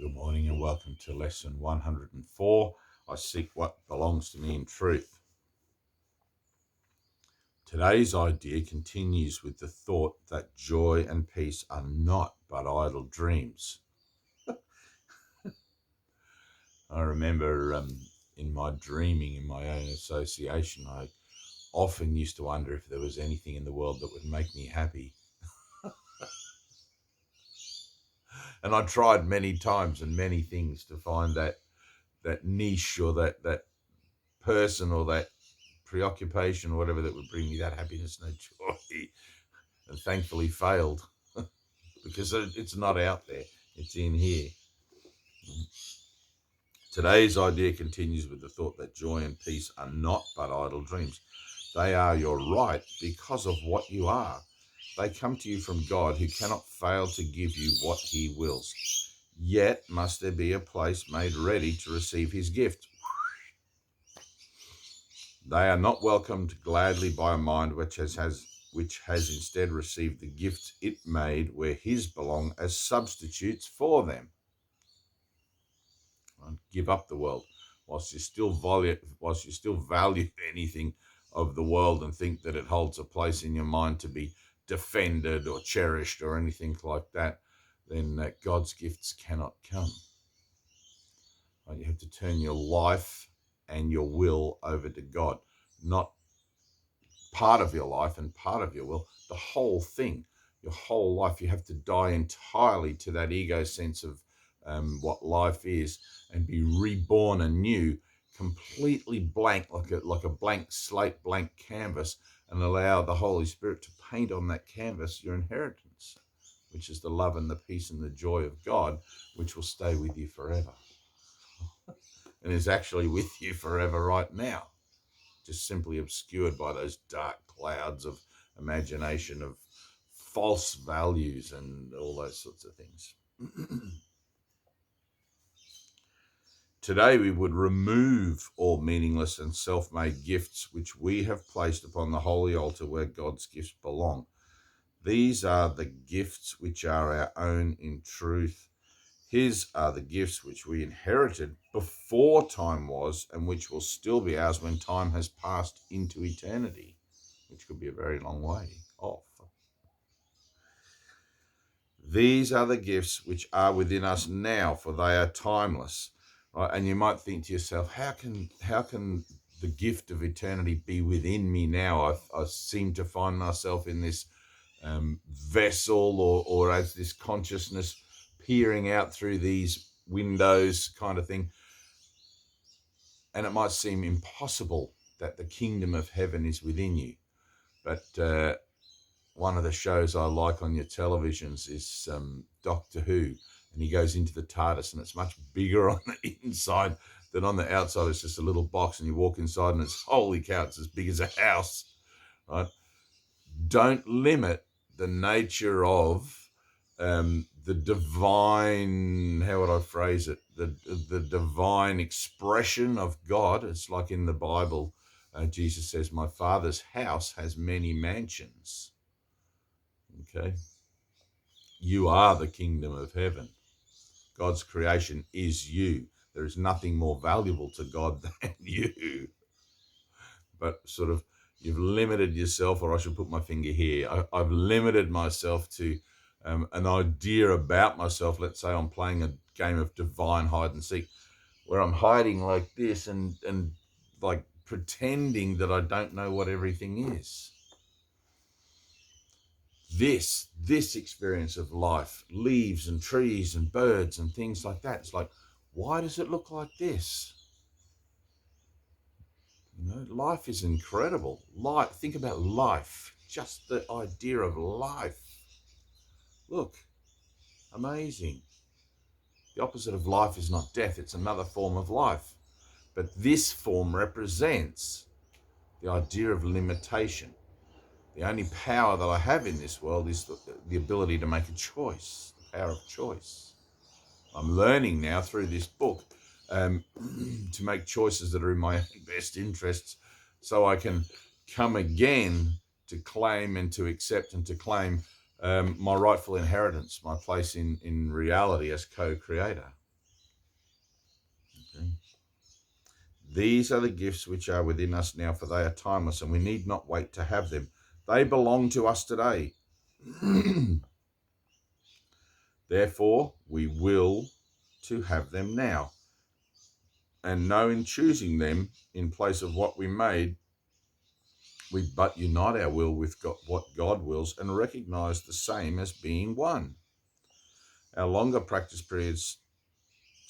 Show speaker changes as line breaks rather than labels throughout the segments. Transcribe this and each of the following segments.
Good morning and welcome to lesson 104. I seek what belongs to me in truth. Today's idea continues with the thought that joy and peace are not but idle dreams. I remember in my dreaming, in my own association, I often used to wonder if there was anything in the world that would make me happy. And I tried many times and many things to find that niche or that person or that preoccupation or whatever that would bring me that happiness and that joy, and thankfully failed because it's not out there, it's in here. Today's idea continues with the thought that joy and peace are not but idle dreams. They are your right because of what you are. They come to you from God, who cannot fail to give you what he wills. Yet must there be a place made ready to receive his gift. They are not welcomed gladly by a mind which has instead received the gifts it made where his belong as substitutes for them. Don't give up the world whilst you still value anything of the world and think that it holds a place in your mind to be defended or cherished or anything like that, then God's gifts cannot come. You have to turn your life and your will over to God, not part of your life and part of your will, the whole thing, your whole life. You have to die entirely to that ego sense of what life is and be reborn anew, completely blank, like a blank slate, blank canvas, and allow the Holy Spirit to paint on that canvas your inheritance, which is the love and the peace and the joy of God, which will stay with you forever and is actually with you forever right now, just simply obscured by those dark clouds of imagination, of false values and all those sorts of things. Today we would remove all meaningless and self-made gifts which we have placed upon the holy altar where God's gifts belong. These are the gifts which are our own in truth. His are the gifts which we inherited before time was and which will still be ours when time has passed into eternity, which could be a very long way off. These are the gifts which are within us now, for they are timeless. Right? And you might think to yourself, how can the gift of eternity be within me now? I seem to find myself in this vessel or as this consciousness peering out through these windows kind of thing. And it might seem impossible that the kingdom of heaven is within you. But one of the shows I like on your televisions is Doctor Who, and he goes into the TARDIS, and it's much bigger on the inside than on the outside. It's just a little box, and you walk inside, and it's, holy cow, it's as big as a house, right? Don't limit the nature of the divine, how would I phrase it? The divine expression of God. It's like in the Bible, Jesus says, my Father's house has many mansions. Okay. You are the kingdom of heaven. God's creation is you. There is nothing more valuable to God than you. But sort of, you've limited yourself, or I should put my finger here. I've limited myself to an idea about myself. Let's say I'm playing a game of divine hide and seek, where I'm hiding like this and like pretending that I don't know what everything is. This experience of life, leaves and trees and birds and things like that, it's like, why does it look like this? You know, life is incredible. Think about life, just the idea of life. Look, amazing. The opposite of life is not death, it's another form of life. But this form represents the idea of limitation. The only power that I have in this world is the ability to make a choice, the power of choice. I'm learning now through this book to make choices that are in my best interests, so I can come again to claim and to accept and to claim my rightful inheritance, my place in reality as co-creator. Okay. These are the gifts which are within us now, for they are timeless, and we need not wait to have them. They belong to us today. Therefore, we will to have them now, and know in choosing them in place of what we made, we but unite our will with what God wills and recognize the same as being one. Our longer practice periods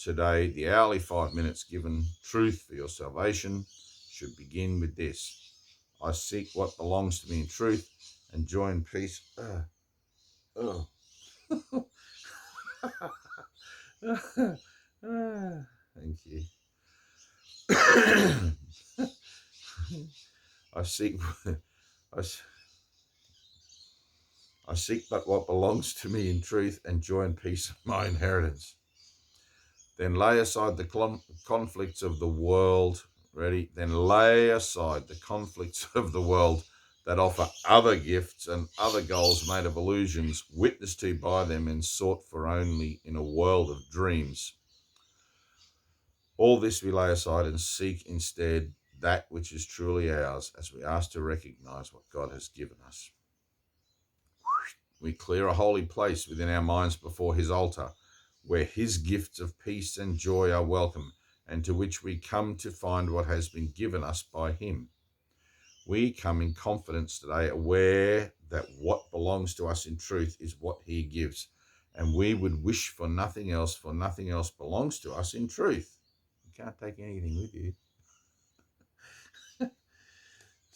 today, the hourly 5 minutes given truth for your salvation, should begin with this. I seek what belongs to me in truth and joy and peace. Thank you. I seek but what belongs to me in truth and joy and peace of my inheritance. Then lay aside the conflicts of the world. Ready? Then lay aside the conflicts of the world that offer other gifts and other goals made of illusions, witnessed to by them and sought for only in a world of dreams. All this we lay aside and seek instead that which is truly ours, as we ask to recognize what God has given us. We clear a holy place within our minds before his altar, where his gifts of peace and joy are welcome, and to which we come to find what has been given us by him. We come in confidence today, aware that what belongs to us in truth is what he gives, and we would wish for nothing else, for nothing else belongs to us in truth. You can't take anything with you.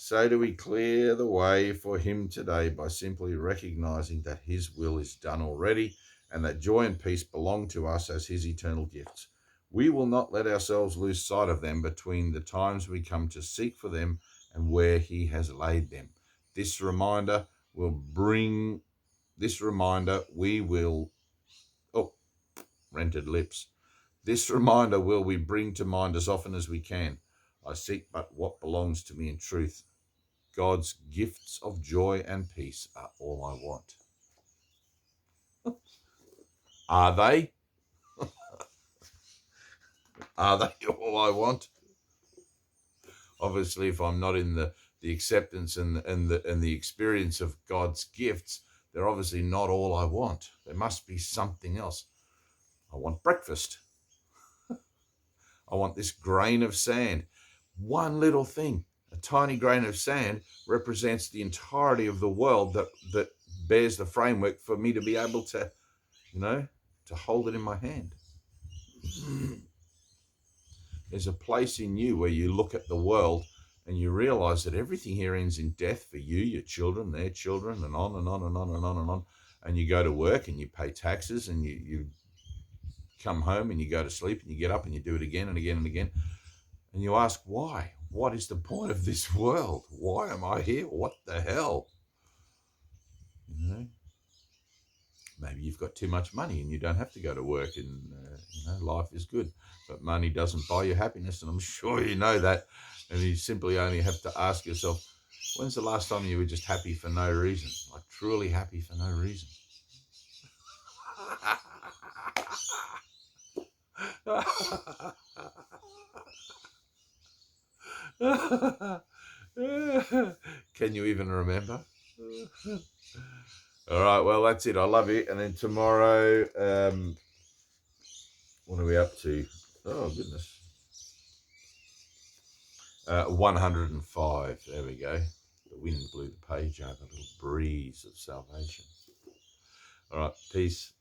So do we clear the way for him today by simply recognizing that his will is done already and that joy and peace belong to us as his eternal gifts. We will not let ourselves lose sight of them between the times we come to seek for them and where he has laid them. This reminder we will, rented lips. This reminder will we bring to mind as often as we can. I seek but what belongs to me in truth. God's gifts of joy and peace are all I want. Are they? Are they all I want? Obviously, if I'm not in the acceptance and the experience of God's gifts, they're obviously not all I want. There must be something else. I want breakfast. I want this grain of sand. One little thing, a tiny grain of sand, represents the entirety of the world that bears the framework for me to be able to, to hold it in my hand. There's a place in you where you look at the world and you realize that everything here ends in death for you, your children, their children, and on and on and on and on and on. And you go to work and you pay taxes and you come home and you go to sleep and you get up and you do it again and again and again. And you ask, why? What is the point of this world? Why am I here? What the hell? Maybe you've got too much money and you don't have to go to work and, life is good. But money doesn't buy you happiness, and I'm sure you know that. And you simply only have to ask yourself, when's the last time you were just happy for no reason? Like truly happy for no reason? Can you even remember? All right, well, that's it. I love you. And then tomorrow, what are we up to? Oh, goodness. 105. There we go. The wind blew the page over, a little breeze of salvation. All right, peace.